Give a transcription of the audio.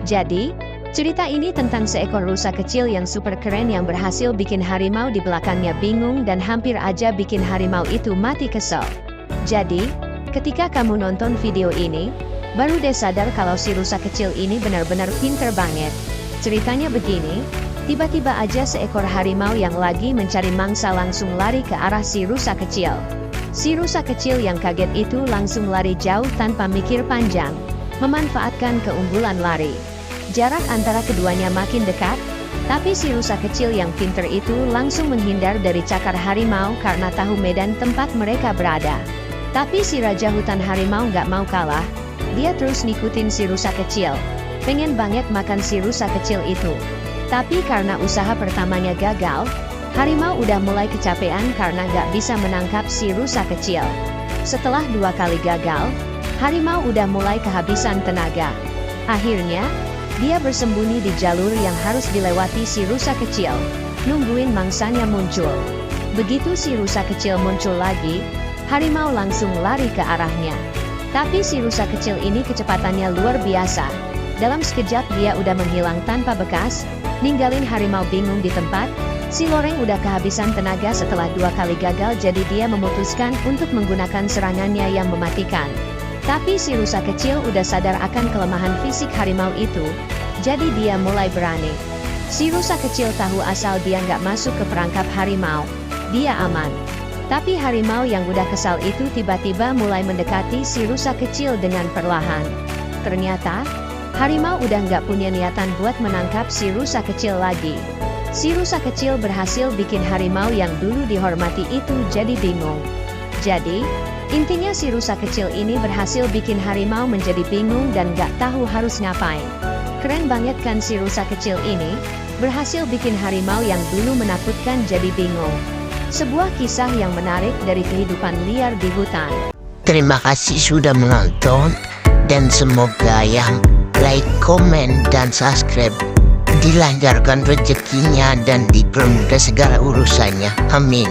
Jadi, cerita ini tentang seekor rusa kecil yang super keren yang berhasil bikin harimau di belakangnya bingung dan hampir aja bikin harimau itu mati kesel. Jadi, ketika kamu nonton video ini, baru deh sadar kalau si rusa kecil ini benar-benar pinter banget. Ceritanya begini, tiba-tiba aja seekor harimau yang lagi mencari mangsa langsung lari ke arah si rusa kecil. Si rusa kecil yang kaget itu langsung lari jauh tanpa mikir panjang, memanfaatkan keunggulan lari. Jarak antara keduanya makin dekat, tapi si rusa kecil yang pinter itu langsung menghindar dari cakar harimau karena tahu medan tempat mereka berada. Tapi si raja hutan harimau nggak mau kalah, dia terus ngikutin si rusa kecil, pengen banget makan si rusa kecil itu. Tapi karena usaha pertamanya gagal, harimau udah mulai kecapean karena nggak bisa menangkap si rusa kecil. Setelah 2 kali gagal, harimau udah mulai kehabisan tenaga. Akhirnya, dia bersembunyi di jalur yang harus dilewati si rusa kecil, nungguin mangsanya muncul. Begitu si rusa kecil muncul lagi, harimau langsung lari ke arahnya. Tapi si rusa kecil ini kecepatannya luar biasa. Dalam sekejap dia udah menghilang tanpa bekas, ninggalin harimau bingung di tempat. Si loreng udah kehabisan tenaga setelah 2 kali gagal, jadi dia memutuskan untuk menggunakan serangannya yang mematikan. Tapi si rusa kecil udah sadar akan kelemahan fisik harimau itu, jadi dia mulai berani. Si rusa kecil tahu asal dia nggak masuk ke perangkap harimau, dia aman. Tapi harimau yang udah kesal itu tiba-tiba mulai mendekati si rusa kecil dengan perlahan. Ternyata, harimau udah nggak punya niatan buat menangkap si rusa kecil lagi. Si rusa kecil berhasil bikin harimau yang dulu dihormati itu jadi bingung. Jadi, intinya si rusa kecil ini berhasil bikin harimau menjadi bingung dan gak tahu harus ngapain. Keren banget kan si rusa kecil ini, berhasil bikin harimau yang dulu menakutkan jadi bingung. Sebuah kisah yang menarik dari kehidupan liar di hutan. Terima kasih sudah menonton, dan semoga yang like, komen, dan subscribe dilancarkan rezekinya dan dipermudah segala urusannya. Amin.